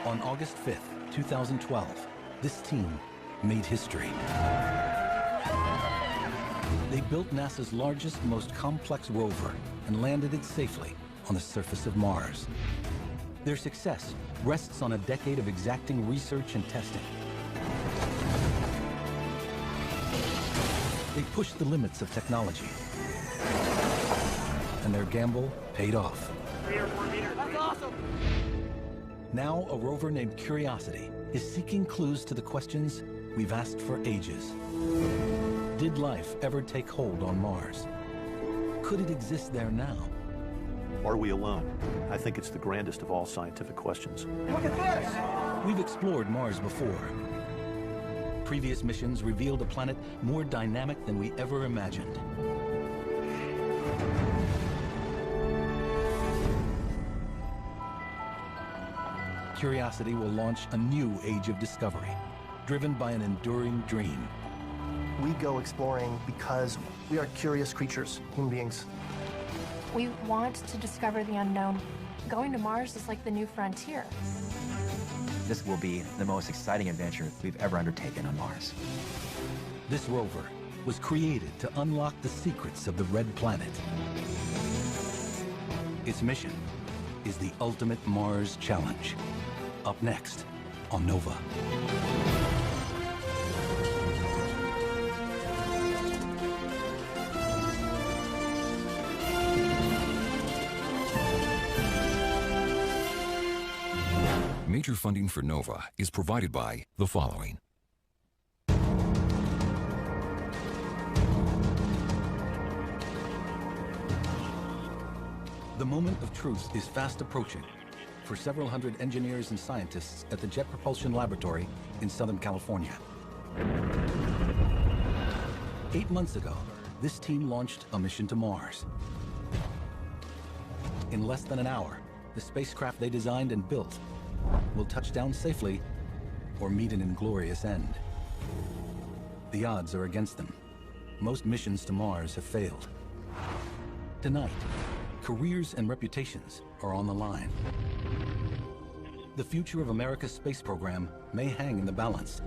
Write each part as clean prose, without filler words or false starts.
On August 5th, 2012, this team made history. They built NASA's largest, most complex rover and landed it safely on the surface of Mars. Their success rests on a decade of exacting research and testing. They pushed the limits of technology, and their gamble paid off. 3 or 4 meters. That's awesome! Now, a rover named Curiosity is seeking clues to the questions we've asked for ages. Did life ever take hold on Mars? Could it exist there now? Are we alone? I think it's the grandest of all scientific questions. Look at this! We've explored Mars before. Previous missions revealed a planet more dynamic than we ever imagined. Curiosity will launch a new age of discovery, driven by an enduring dream. We go exploring because we are curious creatures, human beings. We want to discover the unknown. Going to Mars is like the new frontier. This will be the most exciting adventure we've ever undertaken on Mars. This rover was created to unlock the secrets of the Red Planet. Its mission is the ultimate Mars challenge. Up next on Nova. Major funding for NOVA is provided by the following. The moment of truth is fast approaching for several hundred engineers and scientists at the Jet Propulsion Laboratory in Southern California. 8 months ago, this team launched a mission to Mars. In less than an hour, the spacecraft they designed and built will touch down safely or meet an inglorious end. The odds are against them. Most missions to Mars have failed. Tonight, careers and reputations are on the line. The future of America's space program may hang in the balance.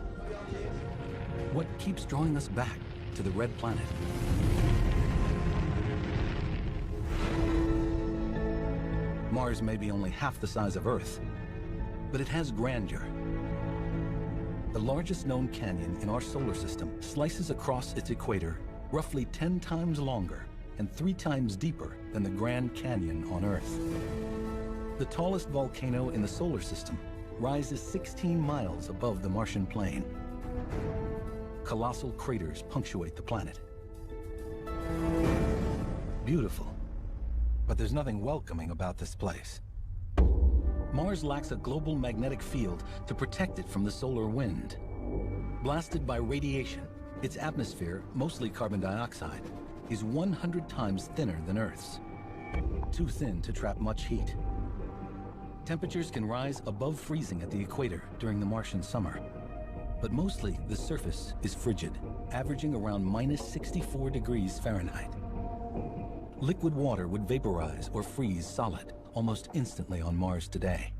What keeps drawing us back to the Red Planet? Mars may be only half the size of Earth, but it has grandeur. The largest known canyon in our solar system slices across its equator, roughly 10 times longer and 3 times deeper than the Grand Canyon on Earth. The tallest volcano in the solar system rises 16 miles above the Martian plain. Colossal craters punctuate the planet. Beautiful, but there's nothing welcoming about this place. Mars lacks a global magnetic field to protect it from the solar wind. Blasted by radiation, its atmosphere, mostly carbon dioxide, is 100 times thinner than Earth's. Too thin to trap much heat. Temperatures can rise above freezing at the equator during the Martian summer. But mostly, the surface is frigid, averaging around minus 64 degrees Fahrenheit. Liquid water would vaporize or freeze solid almost instantly on Mars today.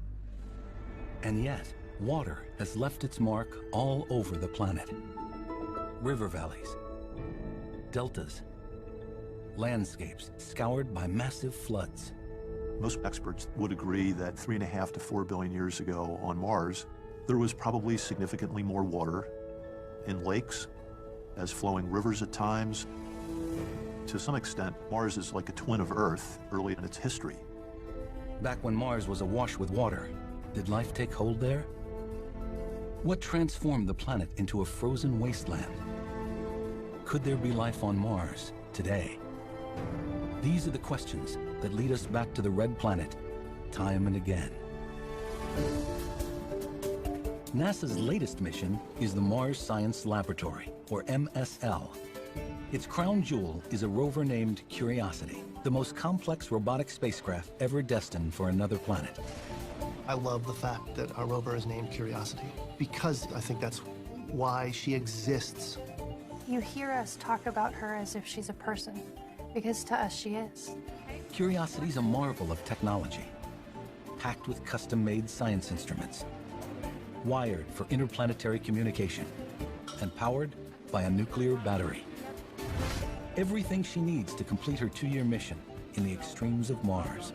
And yet, water has left its mark all over the planet. River valleys, deltas, landscapes scoured by massive floods. Most experts would agree that 3.5 to 4 billion years ago on Mars, there was probably significantly more water in lakes, as flowing rivers at times. To some extent, Mars is like a twin of Earth early in its history. Back when Mars was awash with water, did life take hold there? What transformed the planet into a frozen wasteland? Could there be life on Mars today? These are the questions that lead us back to the Red Planet time and again. NASA's latest mission is the Mars Science Laboratory, or MSL. Its crown jewel is a rover named Curiosity, the most complex robotic spacecraft ever destined for another planet. I love the fact that our rover is named Curiosity, because I think that's why she exists. You hear us talk about her as if she's a person, because to us she is. Curiosity's a marvel of technology, packed with custom-made science instruments, wired for interplanetary communication, and powered by a nuclear battery. Everything she needs to complete her 2-year mission in the extremes of Mars.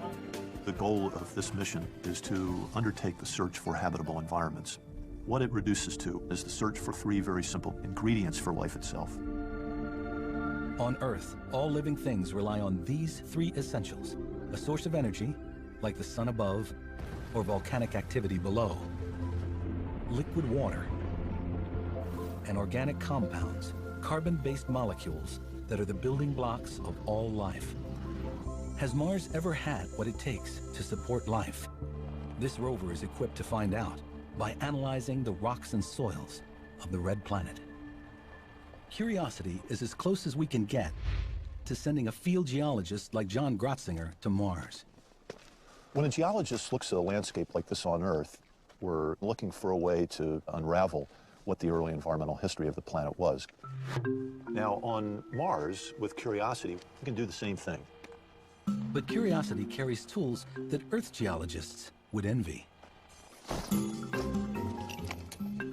The goal of this mission is to undertake the search for habitable environments. What it reduces to is the search for 3 very simple ingredients for life itself. On Earth, all living things rely on these 3 essentials: a source of energy, like the sun above, or volcanic activity below, liquid water, and organic compounds, carbon-based molecules that are the building blocks of all life. Has Mars ever had what it takes to support life? This rover is equipped to find out by analyzing the rocks and soils of the red planet. Curiosity is as close as we can get to sending a field geologist like John Grotzinger to Mars. When a geologist looks at a landscape like this on Earth, we're looking for a way to unravel what the early environmental history of the planet was. Now, on Mars, with Curiosity, we can do the same thing. But Curiosity carries tools that Earth geologists would envy.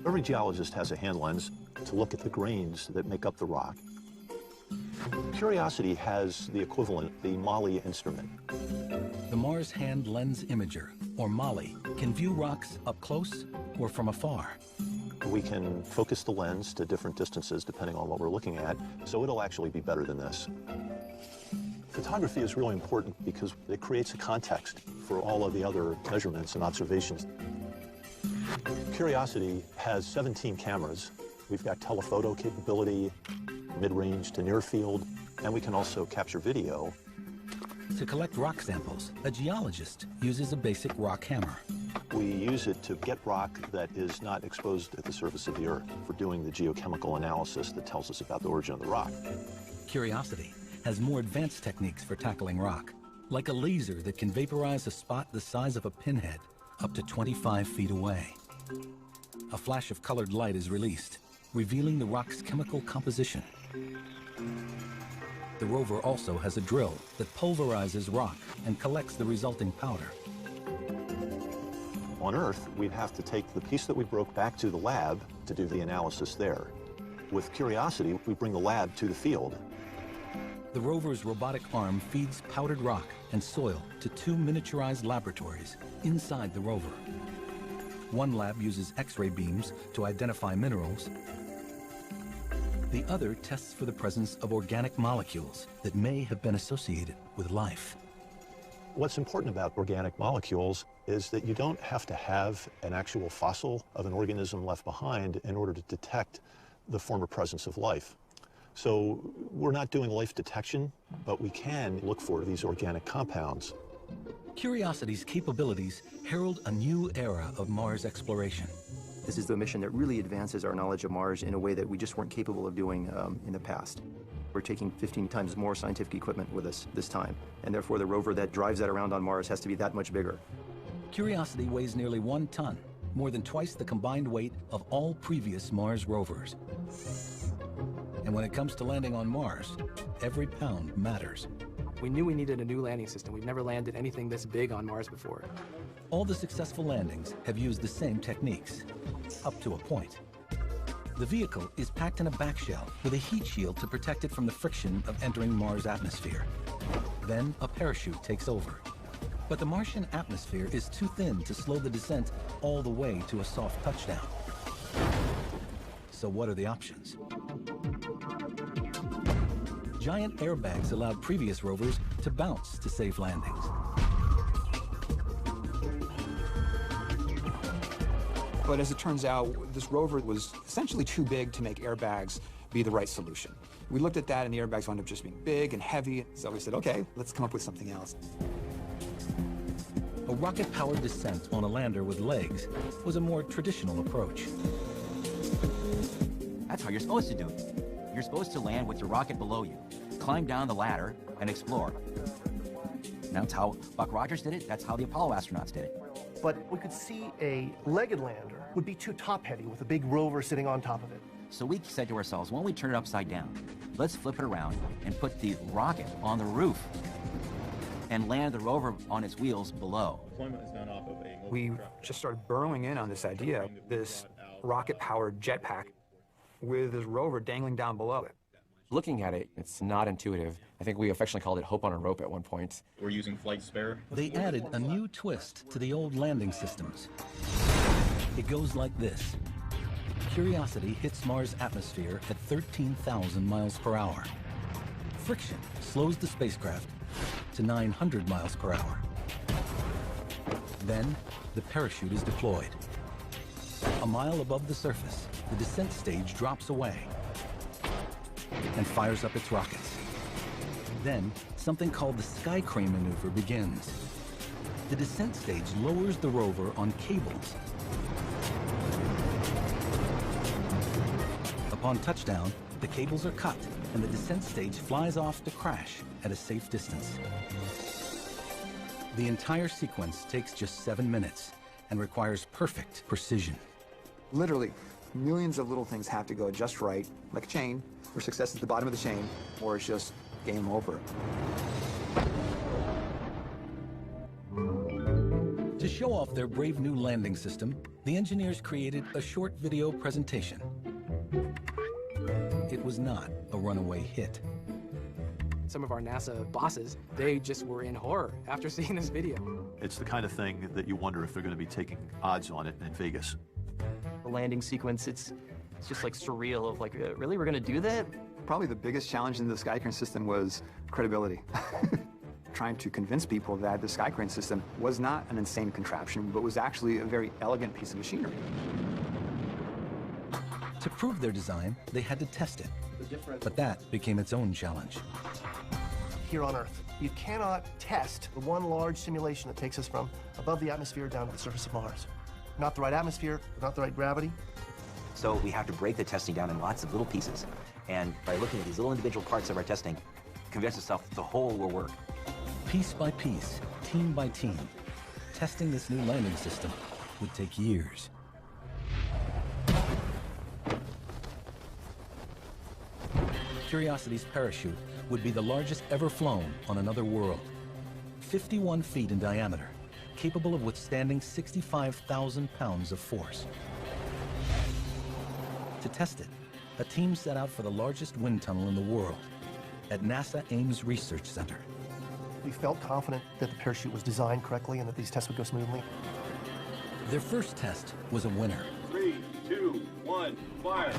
Every geologist has a hand lens to look at the grains that make up the rock. Curiosity has the equivalent, the MOLLE instrument. The Mars Hand Lens Imager, or MOLLE, can view rocks up close or from afar. We can focus the lens to different distances depending on what we're looking at, so it'll actually be better than this. Photography is really important because it creates a context for all of the other measurements and observations. Curiosity has 17 cameras. We've got telephoto capability, mid-range to near field, and we can also capture video. To collect rock samples, a geologist uses a basic rock hammer. We use it to get rock that is not exposed at the surface of the Earth for doing the geochemical analysis that tells us about the origin of the rock. Curiosity has more advanced techniques for tackling rock, like a laser that can vaporize a spot the size of a pinhead up to 25 feet away. A flash of colored light is released, revealing the rock's chemical composition. The rover also has a drill that pulverizes rock and collects the resulting powder. On Earth, we'd have to take the piece that we broke back to the lab to do the analysis there. With Curiosity, we bring the lab to the field. The rover's robotic arm feeds powdered rock and soil to 2 miniaturized laboratories inside the rover. One lab uses X-ray beams to identify minerals. The other tests for the presence of organic molecules that may have been associated with life. What's important about organic molecules is that you don't have to have an actual fossil of an organism left behind in order to detect the former presence of life. So we're not doing life detection, but we can look for these organic compounds. Curiosity's capabilities herald a new era of Mars exploration. This is the mission that really advances our knowledge of Mars in a way that we just weren't capable of doing in the past. We're taking 15 times more scientific equipment with us this time, and therefore the rover that drives that around on Mars has to be that much bigger. Curiosity weighs nearly 1 ton, more than twice the combined weight of all previous Mars rovers. And when it comes to landing on Mars, every pound matters. We knew we needed a new landing system. We've never landed anything this big on Mars before. All the successful landings have used the same techniques, up to a point. The vehicle is packed in a back shell with a heat shield to protect it from the friction of entering Mars' atmosphere. Then a parachute takes over. But the Martian atmosphere is too thin to slow the descent all the way to a soft touchdown. So what are the options? Giant airbags allowed previous rovers to bounce to safe landings. But as it turns out, this rover was essentially too big to make airbags be the right solution. We looked at that, and the airbags wound up just being big and heavy, so we said, okay, let's come up with something else. A rocket-powered descent on a lander with legs was a more traditional approach. That's how you're supposed to do it. You're supposed to land with your rocket below you, climb down the ladder, and explore. That's how Buck Rogers did it. That's how the Apollo astronauts did it. But we could see a legged lander would be too top-heavy with a big rover sitting on top of it. So we said to ourselves, why don't we turn it upside down? Let's flip it around and put the rocket on the roof. and land the rover on its wheels below. We just started burrowing in on this idea, this rocket-powered jetpack with this rover dangling down below it. Looking at it, it's not intuitive. I think we affectionately called it Hope on a Rope at one point. We're using Flight Spare. They added a new twist to the old landing systems. It goes like this. Curiosity hits Mars' atmosphere at 13,000 miles per hour. Friction slows the spacecraft to 900 miles per hour. Then, the parachute is deployed. A mile above the surface, the descent stage drops away and fires up its rockets. Then, something called the sky crane maneuver begins. The descent stage lowers the rover on cables. Upon touchdown, the cables are cut and the descent stage flies off to crash at a safe distance. The entire sequence takes just 7 minutes and requires perfect precision. Literally, millions of little things have to go just right, like a chain, where success is the bottom of the chain, or it's just game over. To show off their brave new landing system, the engineers created a short video presentation. It was not a runaway hit. Some of our NASA bosses, they just were in horror after seeing this video. It's the kind of thing that you wonder if they're going to be taking odds on it in Vegas. The landing sequence, it's just like surreal of like, really, we're going to do that? Probably the biggest challenge in the Sky Crane system was credibility. Trying to convince people that the Sky Crane system was not an insane contraption, but was actually a very elegant piece of machinery. To prove their design, they had to test it. But that became its own challenge. Here on Earth, you cannot test the one large simulation that takes us from above the atmosphere down to the surface of Mars. Not the right atmosphere, not the right gravity. So we have to break the testing down in lots of little pieces. And by looking at these little individual parts of our testing, convince ourselves that the whole will work. Piece by piece, team by team, testing this new landing system would take years. Curiosity's parachute would be the largest ever flown on another world. 51 feet in diameter, capable of withstanding 65,000 pounds of force. To test it, a team set out for the largest wind tunnel in the world at NASA Ames Research Center. We felt confident that the parachute was designed correctly and that these tests would go smoothly. Their first test was a winner. 3, 2, 1, fire!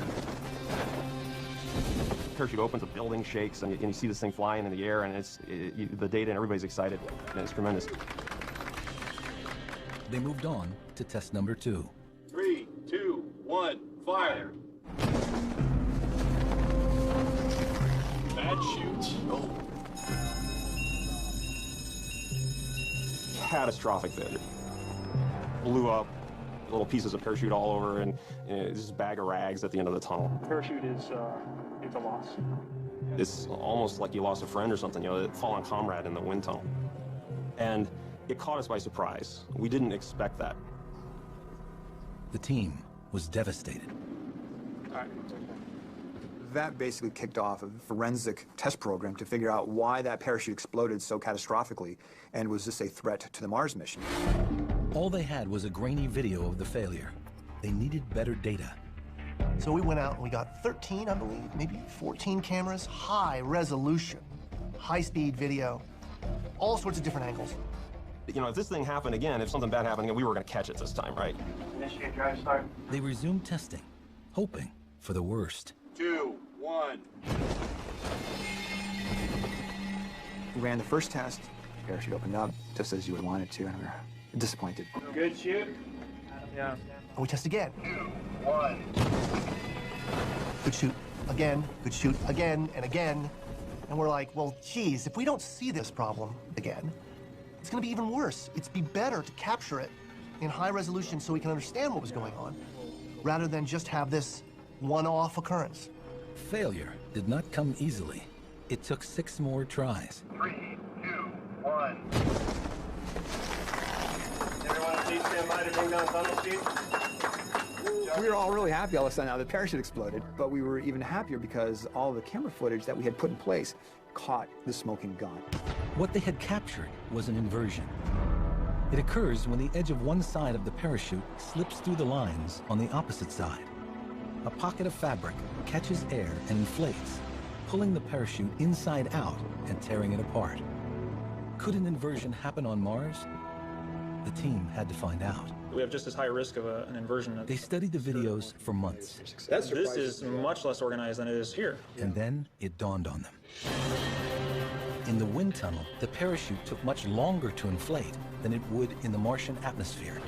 The parachute opens, the building shakes, and you see this thing flying in the air, and the data, and everybody's excited, and it's tremendous. They moved on to test number 2. 3, 2, 1, fire! Bad shoot. Oh. Catastrophic failure. Blew up, little pieces of parachute all over, and this bag of rags at the end of the tunnel. Parachute is it's a loss. It's almost like you lost a friend or something, you know, a fallen comrade in the wind tunnel. And it caught us by surprise. We didn't expect that. The team was devastated. That basically kicked off a forensic test program to figure out why that parachute exploded so catastrophically, and was this a threat to the Mars mission? All they had was a grainy video of the failure. They needed better data. So we went out and we got 13, I believe, maybe 14 cameras, high resolution, high-speed video, all sorts of different angles. You know, if this thing happened again, if something bad happened again, we were going to catch it this time, right? Initiate drive start. They resumed testing, hoping for the worst. 2, 1. We ran the first test, the parachute opened up, just as you would want it to, and we were disappointed. Good shoot. Yeah. And we test again. 2, 1. Good shoot again, good shoot again and again. And we're like, well, geez, if we don't see this problem again, it's gonna be even worse. It'd be better to capture it in high resolution so we can understand what was going on, rather than just have this one-off occurrence. Failure did not come easily. It took 6 more tries. 3, 2, 1. Everyone, please stand by to bring down tunnel speed. We were all really happy all of a sudden now the parachute exploded, but we were even happier because all the camera footage that we had put in place caught the smoking gun. What they had captured was an inversion. It occurs when the edge of one side of the parachute slips through the lines on the opposite side. A pocket of fabric catches air and inflates, pulling the parachute inside out and tearing it apart. Could an inversion happen on Mars? The team had to find out. We have just as high a risk of an inversion. They studied the videos for months. This is much less organized than it is here. And then it dawned on them. In the wind tunnel, the parachute took much longer to inflate than it would in the Martian atmosphere.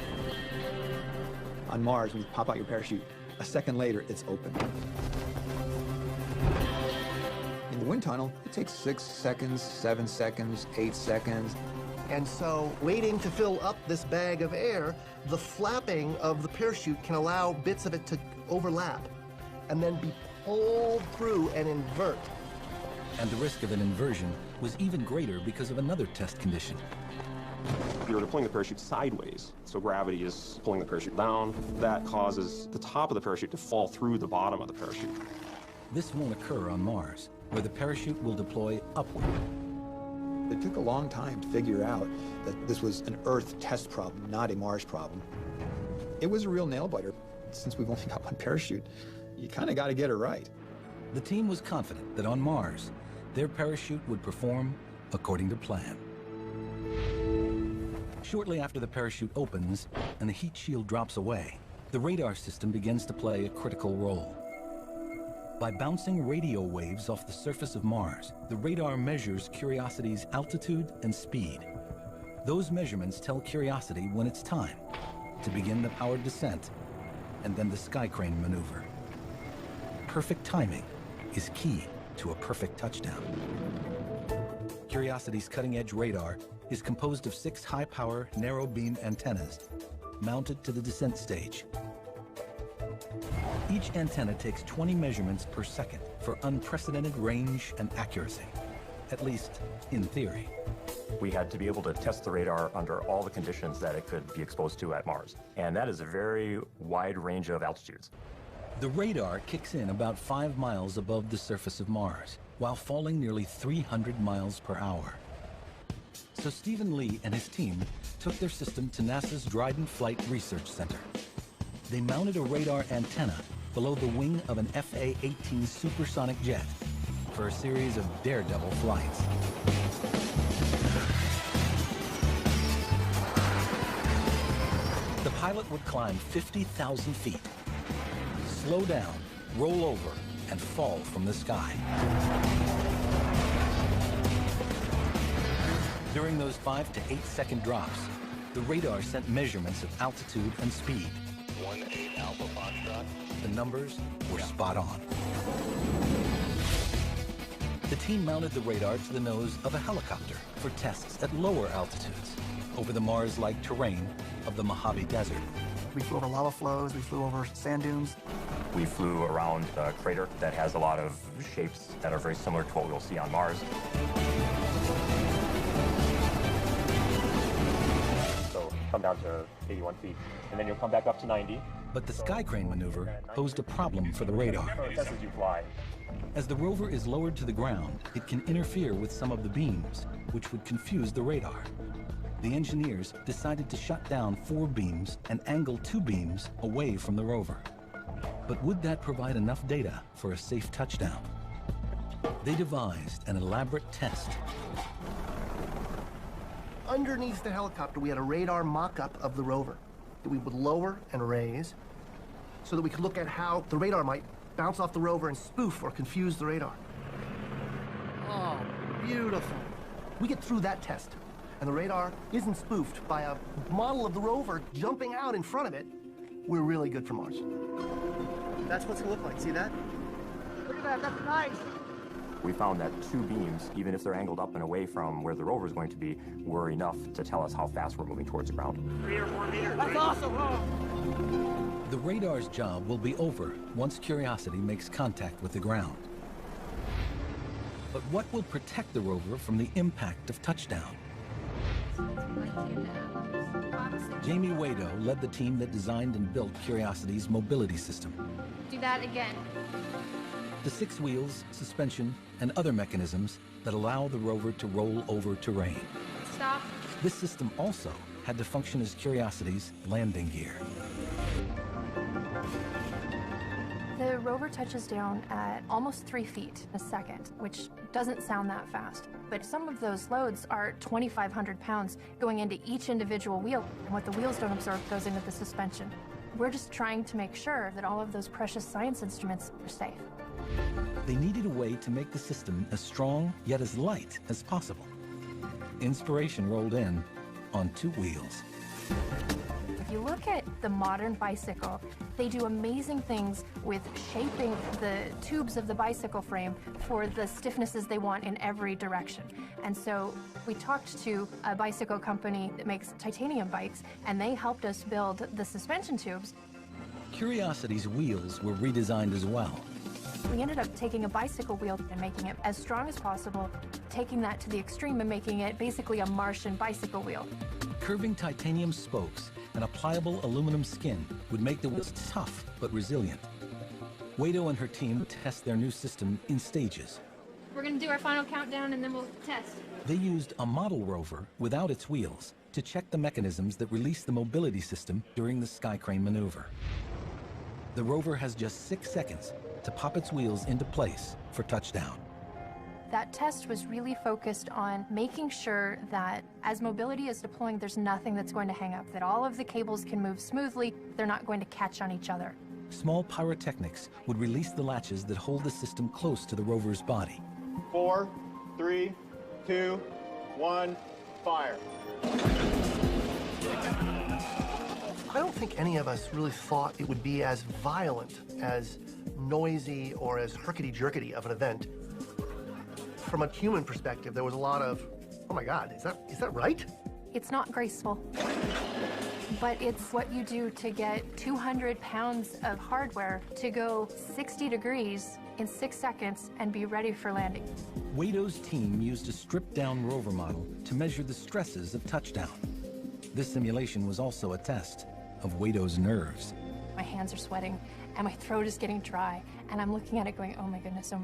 On Mars, when you pop out your parachute, a second later, it's open. In the wind tunnel, it takes 6 seconds, 7 seconds, 8 seconds. And so, waiting to fill up this bag of air, the flapping of the parachute can allow bits of it to overlap and then be pulled through and invert. And the risk of an inversion was even greater because of another test condition. You're deploying the parachute sideways, so gravity is pulling the parachute down. That causes the top of the parachute to fall through the bottom of the parachute. This won't occur on Mars, where the parachute will deploy upward. It took a long time to figure out that this was an Earth test problem, not a Mars problem. It was a real nail-biter. Since we've only got one parachute, you kind of got to get it right. The team was confident that on Mars, their parachute would perform according to plan. Shortly after the parachute opens and the heat shield drops away, the radar system begins to play a critical role. By bouncing radio waves off the surface of Mars, the radar measures Curiosity's altitude and speed. Those measurements tell Curiosity when it's time to begin the powered descent and then the sky crane maneuver. Perfect timing is key to a perfect touchdown. Curiosity's cutting-edge radar is composed of 6 high-power, narrow-beam antennas mounted to the descent stage. Each antenna takes 20 measurements per second for unprecedented range and accuracy, at least in theory. We had to be able to test the radar under all the conditions that it could be exposed to at Mars, and that is a very wide range of altitudes. The radar kicks in about 5 miles above the surface of Mars, while falling nearly 300 miles per hour. So Stephen Lee and his team took their system to NASA's Dryden Flight Research Center. They mounted a radar antenna below the wing of an FA-18 supersonic jet for a series of daredevil flights. The pilot would climb 50,000 feet, slow down, roll over, and fall from the sky. During those 5 to 8 second drops, the radar sent measurements of altitude and speed. 18 Alpha Foxtrot. The numbers were spot on. The team mounted the radar to the nose of a helicopter for tests at lower altitudes over the Mars-like terrain of the Mojave Desert. We flew over lava flows, we flew over sand dunes. We flew around a crater that has a lot of shapes that are very similar to what we'll see on Mars. So come down to 81 feet, and then you'll come back up to 90. But the sky crane maneuver posed a problem for the radar. Just as you fly. As the rover is lowered to the ground, it can interfere with some of the beams, which would confuse the radar. The engineers decided to shut down 4 beams and angle 2 beams away from the rover. But would that provide enough data for a safe touchdown? They devised an elaborate test. Underneath the helicopter, we had a radar mock-up of the rover that we would lower and raise so that we could look at how the radar might bounce off the rover and spoof or confuse the radar. Oh, beautiful. We get through that test, and the radar isn't spoofed by a model of the rover jumping out in front of it. We're really good for Mars. That's what it's gonna look like. See that? Look at that. That's nice. We found that 2 beams, even if they're angled up and away from where the rover is going to be, were enough to tell us how fast we're moving towards the ground. 3 or 4 meters. That's awesome. Oh. The radar's job will be over once Curiosity makes contact with the ground. But what will protect the rover from the impact of touchdown? Jamie Wado led the team that designed and built Curiosity's mobility system. Do that again. The 6 wheels, suspension, and other mechanisms that allow the rover to roll over terrain. Stop. This system also had to function as Curiosity's landing gear. The rover touches down at almost 3 feet a second, which doesn't sound that fast. But some of those loads are 2,500 pounds going into each individual wheel. And what the wheels don't absorb goes into the suspension. We're just trying to make sure that all of those precious science instruments are safe. They needed a way to make the system as strong yet as light as possible. Inspiration rolled in on 2 wheels. If you look at the modern bicycle, they do amazing things with shaping the tubes of the bicycle frame for the stiffnesses they want in every direction. And so we talked to a bicycle company that makes titanium bikes, and they helped us build the suspension tubes. Curiosity's wheels were redesigned as well. We ended up taking a bicycle wheel and making it as strong as possible, taking that to the extreme and making it basically a Martian bicycle wheel. Curving titanium spokes and a pliable aluminum skin would make the wheels tough but resilient. Wado and her team test their new system in stages. We're going to do our final countdown and then we'll test. They used a model rover without its wheels to check the mechanisms that release the mobility system during the Skycrane maneuver. The rover has just 6 seconds to pop its wheels into place for touchdown. That test was really focused on making sure that as mobility is deploying, there's nothing that's going to hang up, that all of the cables can move smoothly, they're not going to catch on each other. Small pyrotechnics would release the latches that hold the system close to the rover's body. 4, 3, 2, 1, fire. I don't think any of us really thought it would be as violent, as noisy, or as herkety-jerkety of an event. From a human perspective, there was a lot of, oh my God, is that right? It's not graceful, but it's what you do to get 200 pounds of hardware to go 60 degrees in 6 seconds and be ready for landing. Wado's team used a stripped-down rover model to measure the stresses of touchdown. This simulation was also a test of Wado's nerves. My hands are sweating, and my throat is getting dry, and I'm looking at it going, oh my goodness, and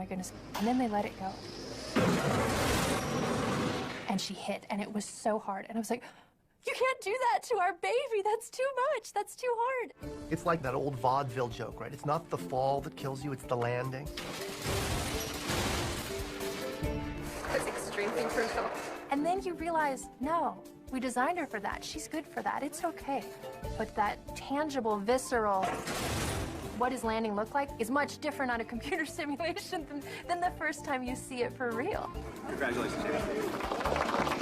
then they let it go. And she hit, and it was so hard, and I was like, you can't do that to our baby, that's too much, that's too hard. It's like that old vaudeville joke, right? It's not the fall that kills you, it's the landing. That's extremely crucial. And then you realize, no, we designed her for that, she's good for that, it's okay. But that tangible, visceral, what does landing look like is much different on a computer simulation than the first time you see it for real. Congratulations, Amy.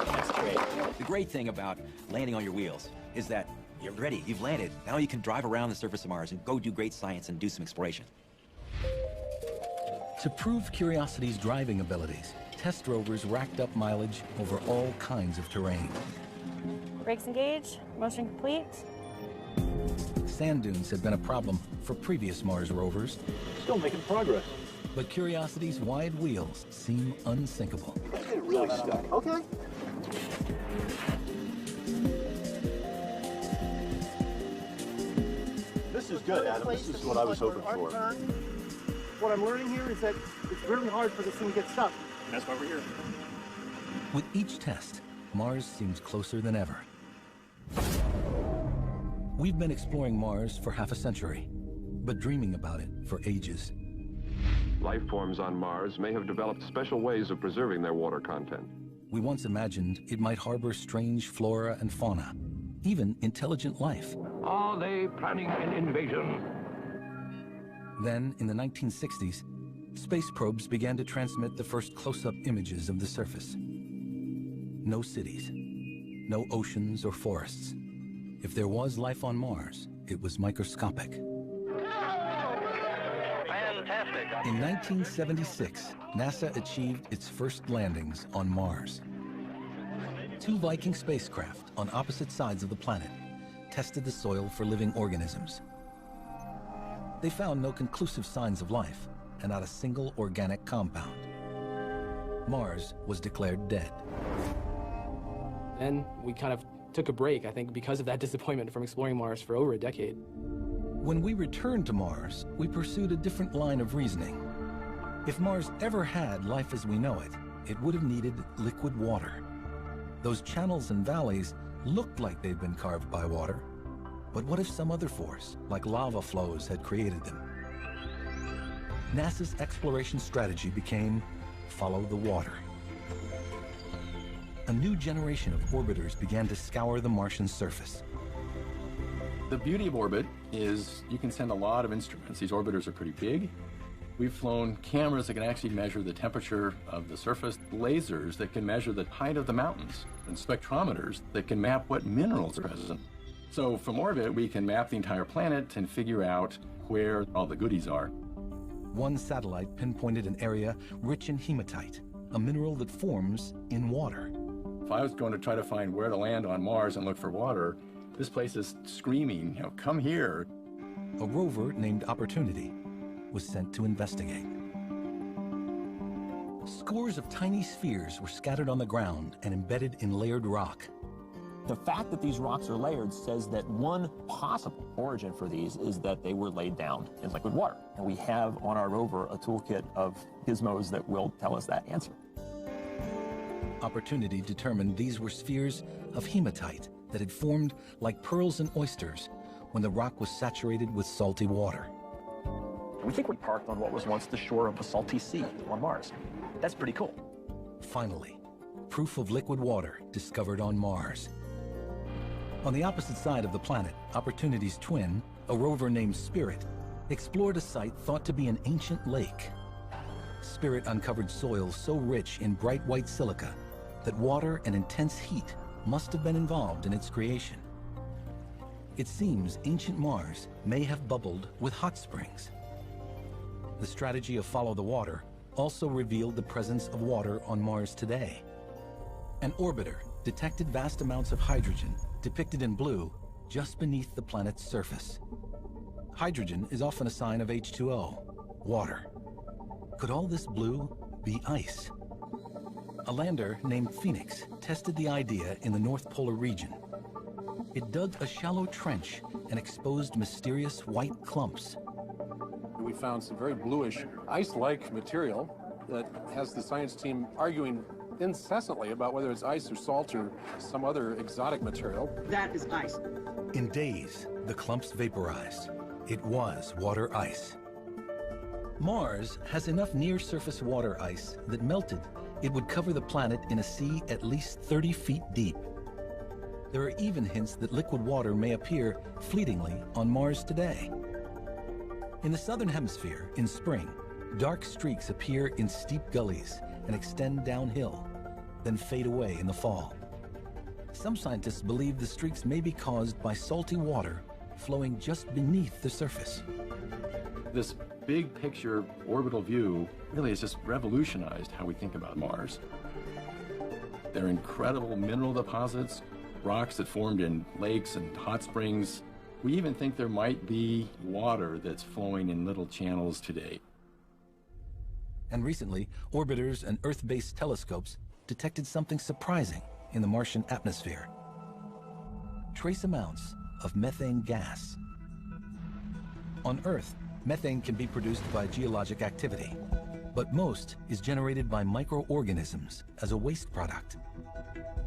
That's great. The great thing about landing on your wheels is that you're ready, you've landed. Now you can drive around the surface of Mars and go do great science and do some exploration. To prove Curiosity's driving abilities, test rovers racked up mileage over all kinds of terrain. Brakes engaged, motion complete. Sand dunes had been a problem for previous Mars rovers. Still making progress. But Curiosity's wide wheels seem unsinkable. It's really stuck. Okay. This is good, Adam. This is what I was hoping for. What I'm learning here is that it's really hard for this thing to get stuck. That's why we're here. With each test, Mars seems closer than ever. We've been exploring Mars for half a century, but dreaming about it for ages. Life forms on Mars may have developed special ways of preserving their water content. We once imagined it might harbor strange flora and fauna, even intelligent life. Are they planning an invasion? Then, in the 1960s, space probes began to transmit the first close-up images of the surface. No cities, no oceans or forests. If there was life on Mars, it was microscopic. Fantastic. In 1976, NASA achieved its first landings on Mars. 2 Viking spacecraft on opposite sides of the planet tested the soil for living organisms. They found no conclusive signs of life and not a single organic compound. Mars was declared dead. Then we kind of took a break, I think, because of that disappointment from exploring Mars for over a decade. When we returned to Mars, we pursued a different line of reasoning. If Mars ever had life as we know it, it would have needed liquid water. Those channels and valleys looked like they'd been carved by water. But what if some other force, like lava flows, had created them? NASA's exploration strategy became follow the water. A new generation of orbiters began to scour the Martian surface. The beauty of orbit is you can send a lot of instruments. These orbiters are pretty big. We've flown cameras that can actually measure the temperature of the surface, lasers that can measure the height of the mountains, and spectrometers that can map what minerals are present. So from orbit, we can map the entire planet and figure out where all the goodies are. One satellite pinpointed an area rich in hematite, a mineral that forms in water. If I was going to try to find where to land on Mars and look for water, this place is screaming, come here. A rover named Opportunity was sent to investigate. Scores of tiny spheres were scattered on the ground and embedded in layered rock. The fact that these rocks are layered says that one possible origin for these is that they were laid down in liquid water. And we have on our rover a toolkit of gizmos that will tell us that answer. Opportunity determined these were spheres of hematite that had formed like pearls and oysters when the rock was saturated with salty water. We think we parked on what was once the shore of a salty sea on Mars. That's pretty cool. Finally, proof of liquid water discovered on Mars. On the opposite side of the planet, Opportunity's twin, a rover named Spirit, explored a site thought to be an ancient lake. Spirit uncovered soil so rich in bright white silica that water and intense heat must have been involved in its creation. It seems ancient Mars may have bubbled with hot springs. The strategy of follow the water also revealed the presence of water on Mars today. An orbiter detected vast amounts of hydrogen, depicted in blue, just beneath the planet's surface. Hydrogen is often a sign of H2O, water. Could all this blue be ice? A lander named Phoenix tested the idea in the North Polar region. It dug a shallow trench and exposed mysterious white clumps. We found some very bluish, ice-like material that has the science team arguing incessantly about whether it's ice or salt or some other exotic material. That is ice. In days, the clumps vaporized. It was water ice. Mars has enough near-surface water ice that melted, it would cover the planet in a sea at least 30 feet deep. There are even hints that liquid water may appear fleetingly on Mars today. In the southern hemisphere, in spring, dark streaks appear in steep gullies and extend downhill, then fade away in the fall. Some scientists believe the streaks may be caused by salty water flowing just beneath the surface. This big picture orbital view really has just revolutionized how we think about Mars. There are incredible mineral deposits, rocks that formed in lakes and hot springs. We even think there might be water that's flowing in little channels today. And recently, orbiters and Earth-based telescopes detected something surprising in the Martian atmosphere. Trace amounts of methane gas. On Earth, methane can be produced by geologic activity, but most is generated by microorganisms as a waste product.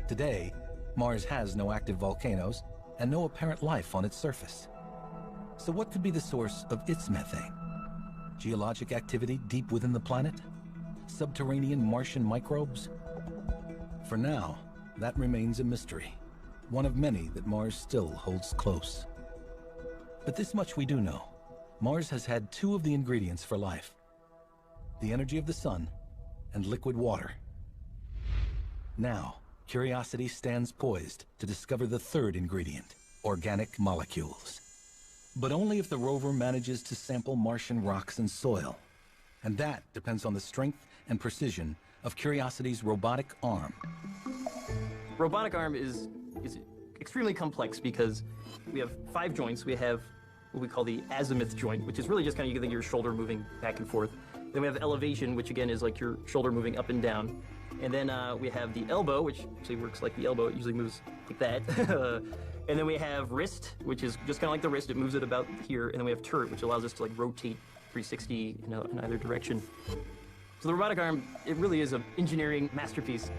Today, Mars has no active volcanoes and no apparent life on its surface. So what could be the source of its methane? Geologic activity deep within the planet? Subterranean Martian microbes? For now, that remains a mystery, one of many that Mars still holds close. But this much we do know. Mars has had two of the ingredients for life: the energy of the sun and liquid water. Now, Curiosity stands poised to discover the third ingredient: organic molecules. But only if the rover manages to sample Martian rocks and soil. And that depends on the strength and precision of Curiosity's robotic arm. Robotic arm is extremely complex because we have 5 joints. We have what we call the azimuth joint, which is really just kind of, you can think of your shoulder moving back and forth. Then we have elevation, which again is like your shoulder moving up and down. And then we have the elbow, which actually works like the elbow. It usually moves like that. And then we have wrist, which is just kind of like the wrist. It moves it about here. And then we have turret, which allows us to like rotate 360 in either direction. So the robotic arm, it really is an engineering masterpiece.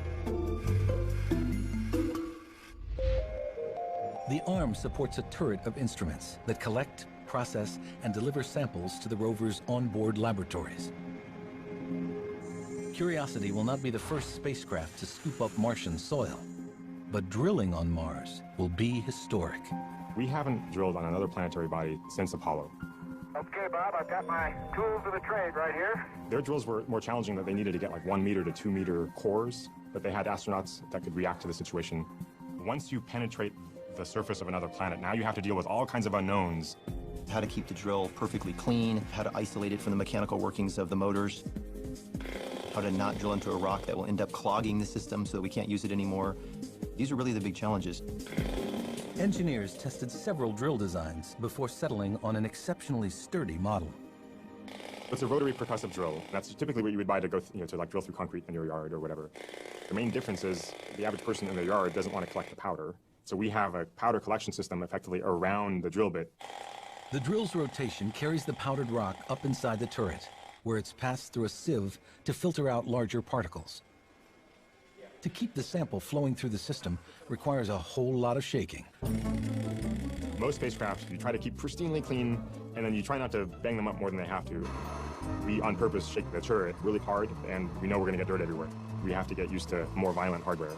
The arm supports a turret of instruments that collect, process, and deliver samples to the rover's onboard laboratories. Curiosity will not be the first spacecraft to scoop up Martian soil, but drilling on Mars will be historic. We haven't drilled on another planetary body since Apollo. Okay, Bob, I've got my tools of the trade right here. Their drills were more challenging, that they needed to get like 1 meter to 2 meter cores, but they had astronauts that could react to the situation. Once you penetrate the surface of another planet, now you have to deal with all kinds of unknowns. How to keep the drill perfectly clean, how to isolate it from the mechanical workings of the motors, how to not drill into a rock that will end up clogging the system so that we can't use it anymore. These are really the big challenges. Engineers tested several drill designs before settling on an exceptionally sturdy model. It's a rotary percussive drill. That's typically what you would buy to go, to like drill through concrete in your yard or whatever. The main difference is the average person in their yard doesn't want to collect the powder. So we have a powder collection system effectively around the drill bit. The drill's rotation carries the powdered rock up inside the turret, where it's passed through a sieve to filter out larger particles. To keep the sample flowing through the system requires a whole lot of shaking. Most spacecraft, you try to keep pristinely clean, and then you try not to bang them up more than they have to. We, on purpose, shake the turret really hard, and we know we're going to get dirt everywhere. We have to get used to more violent hardware.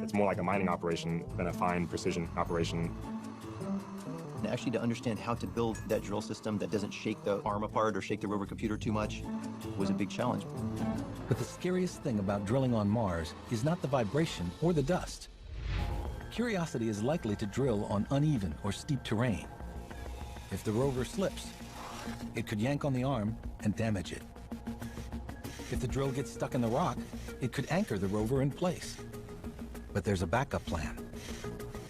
It's more like a mining operation than a fine precision operation. And actually, to understand how to build that drill system that doesn't shake the arm apart or shake the rover computer too much was a big challenge. But the scariest thing about drilling on Mars is not the vibration or the dust. Curiosity is likely to drill on uneven or steep terrain. If the rover slips, it could yank on the arm and damage it. If the drill gets stuck in the rock, it could anchor the rover in place. But there's a backup plan.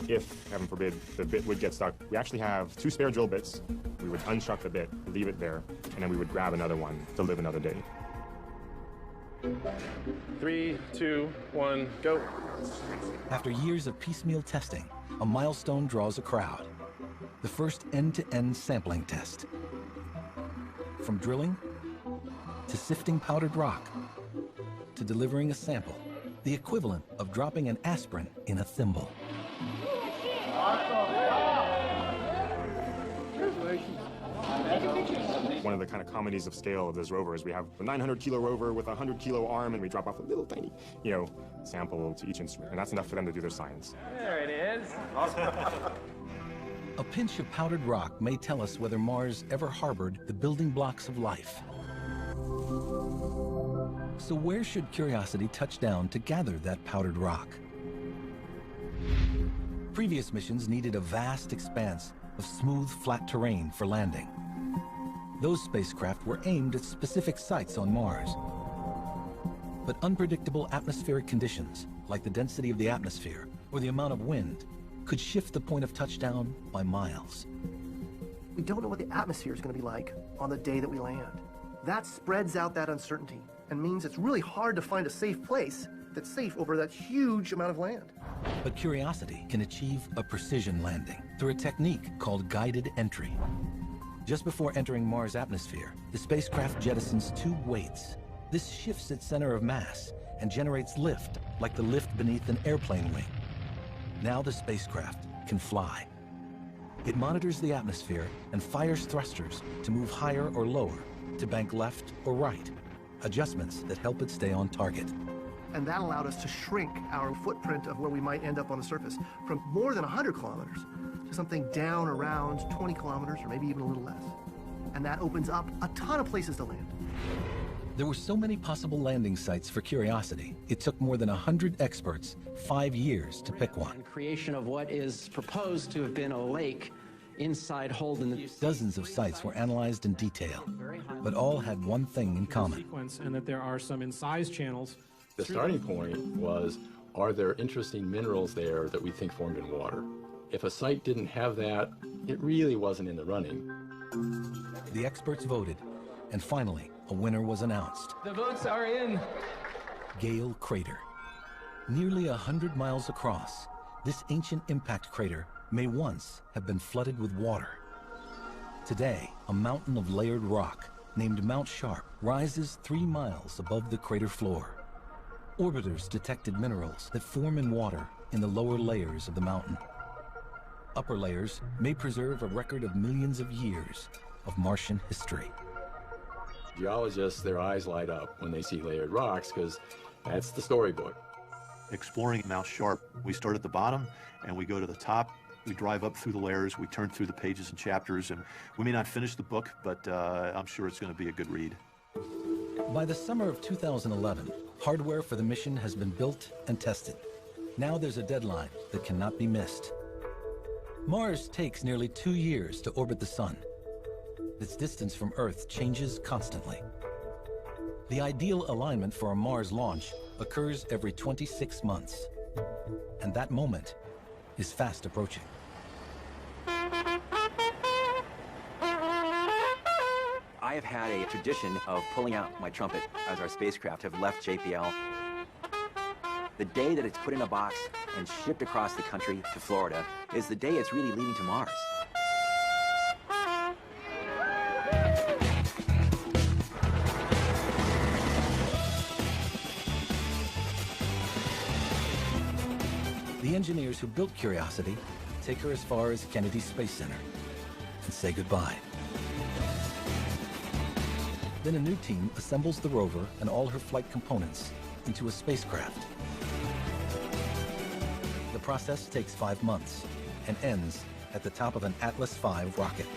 If, heaven forbid, the bit would get stuck, we actually have 2 spare drill bits. We would unstruck the bit, leave it there, and then we would grab another one to live another day. 3, 2, 1, go. After years of piecemeal testing, a milestone draws a crowd. The first end-to-end sampling test. From drilling, to sifting powdered rock, to delivering a sample, the equivalent of dropping an aspirin in a thimble. One of the kind of comedies of scale of this rover is we have a 900-kilo rover with a 100-kilo arm, and we drop off a little tiny, sample to each instrument, and that's enough for them to do their science. There it is. A pinch of powdered rock may tell us whether Mars ever harbored the building blocks of life. So where should Curiosity touch down to gather that powdered rock? Previous missions needed a vast expanse of smooth, flat terrain for landing. Those spacecraft were aimed at specific sites on Mars. But unpredictable atmospheric conditions, like the density of the atmosphere or the amount of wind, could shift the point of touchdown by miles. We don't know what the atmosphere is going to be like on the day that we land. That spreads out that uncertainty and means it's really hard to find a safe place that's safe over that huge amount of land. But Curiosity can achieve a precision landing through a technique called guided entry. Just before entering Mars' atmosphere, the spacecraft jettisons 2 weights. This shifts its center of mass and generates lift, like the lift beneath an airplane wing. Now the spacecraft can fly. It monitors the atmosphere and fires thrusters to move higher or lower, to bank left or right, adjustments that help it stay on target. And that allowed us to shrink our footprint of where we might end up on the surface from more than 100 kilometers to something down around 20 kilometers or maybe even a little less. And that opens up a ton of places to land. There were so many possible landing sites for Curiosity, it took more than 100 experts 5 years to pick one. Creation of what is proposed to have been a lake inside Holden. Dozens of sites were analyzed in detail, but all had one thing in common. And that there are some incised channels. The starting point was, are there interesting minerals there that we think formed in water? If a site didn't have that, it really wasn't in the running. The experts voted, and finally, a winner was announced. The votes are in. Gale Crater. Nearly 100 miles across, this ancient impact crater may once have been flooded with water. Today, a mountain of layered rock named Mount Sharp rises 3 miles above the crater floor. Orbiters detected minerals that form in water in the lower layers of the mountain. Upper layers may preserve a record of millions of years of Martian history. Geologists, their eyes light up when they see layered rocks because that's the storybook. Exploring Mount Sharp, we start at the bottom and we go to the top. We drive up through the layers, we turn through the pages and chapters, and we may not finish the book, but I'm sure it's going to be a good read. By the summer of 2011, hardware for the mission has been built and tested. Now there's a deadline that cannot be missed. Mars takes nearly 2 years to orbit the Sun. Its distance from Earth changes constantly. The ideal alignment for a Mars launch occurs every 26 months. And that moment is fast approaching. I have had a tradition of pulling out my trumpet as our spacecraft have left JPL. The day that it's put in a box and shipped across the country to Florida is the day it's really leaving to Mars. The engineers who built Curiosity take her as far as Kennedy Space Center and say goodbye. Then a new team assembles the rover and all her flight components into a spacecraft. The process takes 5 months and ends at the top of an Atlas V rocket.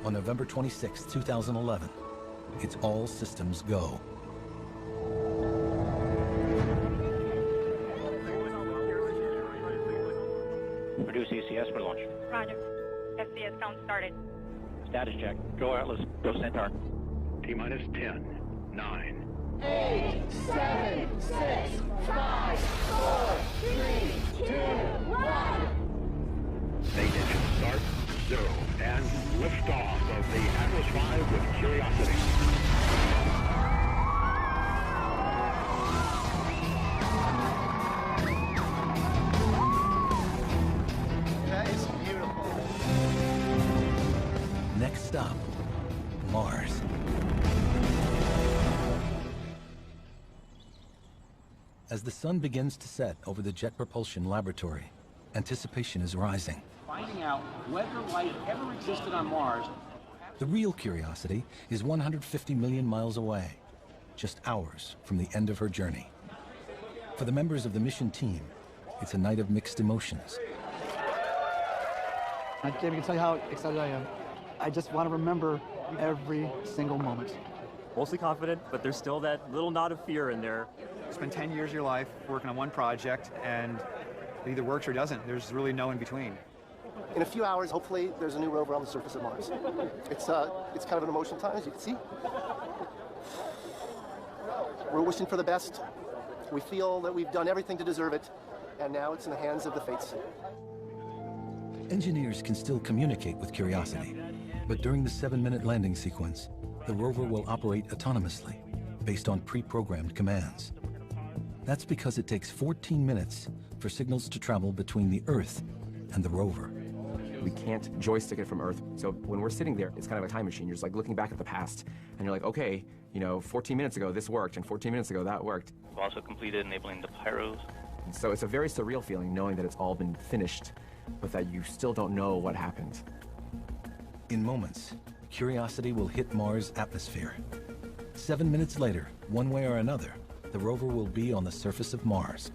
On November 26, 2011, it's all systems go. Produce ECS for launch. Roger. SDS count started. Status check. Go Atlas. Go Centaur. T-minus 10, 9. 8, 7, 6, 5, 4, 3, 2, 1. Main engine start. 0. And liftoff of the Atlas V with Curiosity. That is beautiful. Next stop, Mars. As the sun begins to set over the Jet Propulsion Laboratory, anticipation is rising. Finding out whether life ever existed on Mars. The real Curiosity is 150 million miles away, just hours from the end of her journey. For the members of the mission team, it's a night of mixed emotions. I can't even tell you how excited I am. I just want to remember every single moment. Mostly confident, but there's still that little nod of fear in there. Spend 10 years of your life working on one project, and it either works or doesn't. There's really no in between. In a few hours, hopefully, there's a new rover on the surface of Mars. It's kind of an emotional time, as you can see. We're wishing for the best. We feel that we've done everything to deserve it, and now it's in the hands of the fates. Engineers can still communicate with Curiosity, but during the 7-minute landing sequence, the rover will operate autonomously, based on pre-programmed commands. That's because it takes 14 minutes for signals to travel between the Earth and the rover. We can't joystick it from Earth. So when we're sitting there, it's kind of a time machine. You're just like looking back at the past, and you're like, okay, 14 minutes ago this worked, and 14 minutes ago that worked. We've also completed enabling the pyros. So it's a very surreal feeling knowing that it's all been finished, but that you still don't know what happened. In moments, Curiosity will hit Mars' atmosphere. 7 minutes later, one way or another, the rover will be on the surface of Mars.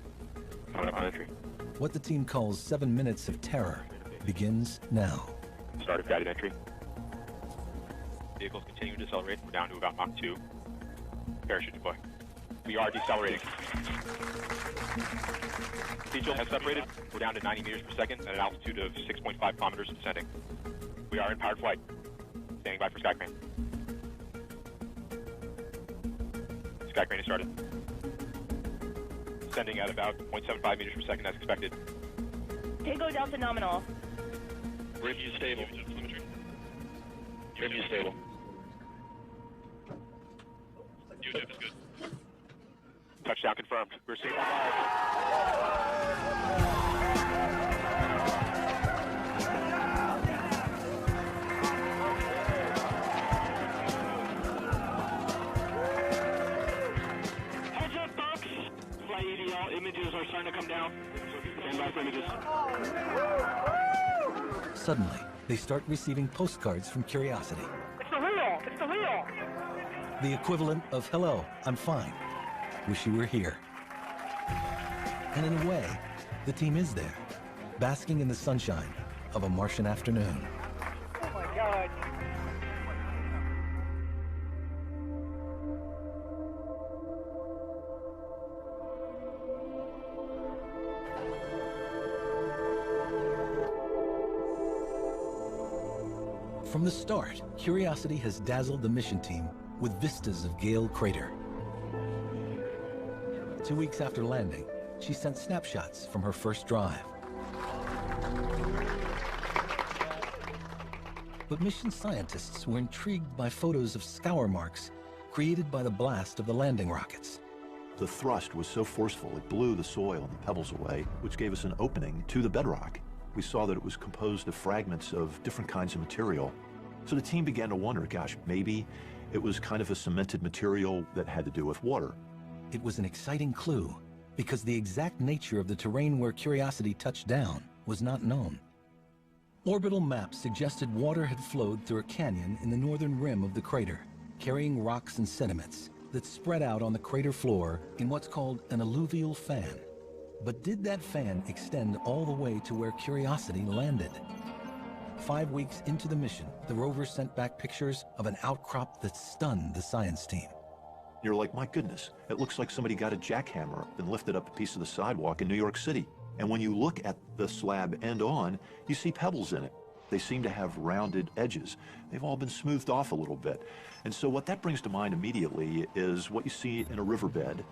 What the team calls 7 minutes of terror begins now. Start of guided entry. Vehicles continue to decelerate. We're down to about Mach 2. Parachute deploy. We are decelerating. Vigil has separated. We're down to 90 meters per second at an altitude of 6.5 kilometers descending. We are in powered flight. Standing by for Skycrane. Skycrane has started. Descending at about 0.75 meters per second as expected. Tango Delta nominal. Bridge is stable. Bridge is stable. UTIP is good. Touchdown confirmed. We're safe on Mars. Stand by for images. Suddenly, they start receiving postcards from Curiosity. It's the wheel! It's the wheel! The equivalent of, hello, I'm fine. Wish you were here. And in a way, the team is there, basking in the sunshine of a Martian afternoon. Oh my God. From the start, Curiosity has dazzled the mission team with vistas of Gale Crater. 2 weeks after landing, she sent snapshots from her first drive. But mission scientists were intrigued by photos of scour marks created by the blast of the landing rockets. The thrust was so forceful, it blew the soil and the pebbles away, which gave us an opening to the bedrock. We saw that it was composed of fragments of different kinds of material. So the team began to wonder, gosh, maybe it was kind of a cemented material that had to do with water. It was an exciting clue, because the exact nature of the terrain where Curiosity touched down was not known. Orbital maps suggested water had flowed through a canyon in the northern rim of the crater, carrying rocks and sediments that spread out on the crater floor in what's called an alluvial fan. But did that fan extend all the way to where Curiosity landed? 5 weeks into the mission, the rover sent back pictures of an outcrop that stunned the science team. You're like, my goodness, it looks like somebody got a jackhammer and lifted up a piece of the sidewalk in New York City. And when you look at the slab end on, you see pebbles in it. They seem to have rounded edges. They've all been smoothed off a little bit. And so what that brings to mind immediately is what you see in a riverbed.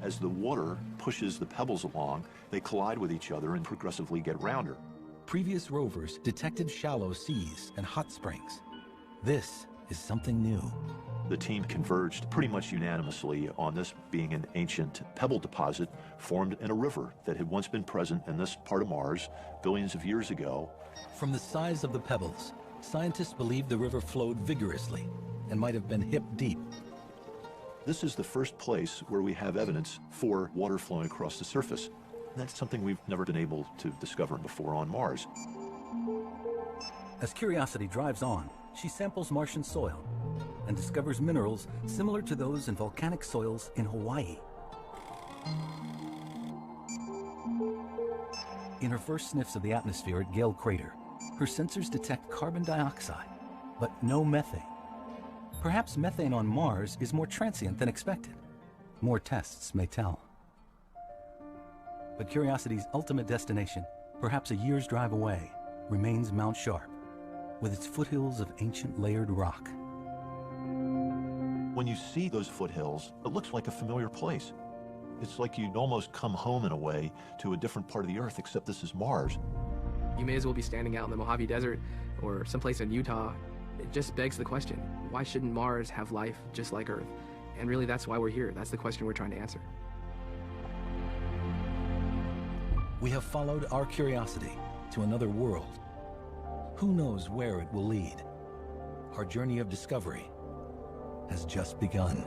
As the water pushes the pebbles along, they collide with each other and progressively get rounder. Previous rovers detected shallow seas and hot springs. This is something new. The team converged pretty much unanimously on this being an ancient pebble deposit formed in a river that had once been present in this part of Mars billions of years ago. From the size of the pebbles, scientists believe the river flowed vigorously and might have been hip-deep. This is the first place where we have evidence for water flowing across the surface. That's something we've never been able to discover before on Mars. As Curiosity drives on, she samples Martian soil and discovers minerals similar to those in volcanic soils in Hawaii. In her first sniffs of the atmosphere at Gale Crater, her sensors detect carbon dioxide, but no methane. Perhaps methane on Mars is more transient than expected. More tests may tell. But Curiosity's ultimate destination, perhaps a year's drive away, remains Mount Sharp, with its foothills of ancient layered rock. When you see those foothills, it looks like a familiar place. It's like you'd almost come home in a way to a different part of the Earth, except this is Mars. You may as well be standing out in the Mojave Desert or someplace in Utah. It just begs the question, why shouldn't Mars have life just like Earth? And really, that's why we're here. That's the question we're trying to answer. We have followed our curiosity to another world. Who knows where it will lead? Our journey of discovery has just begun.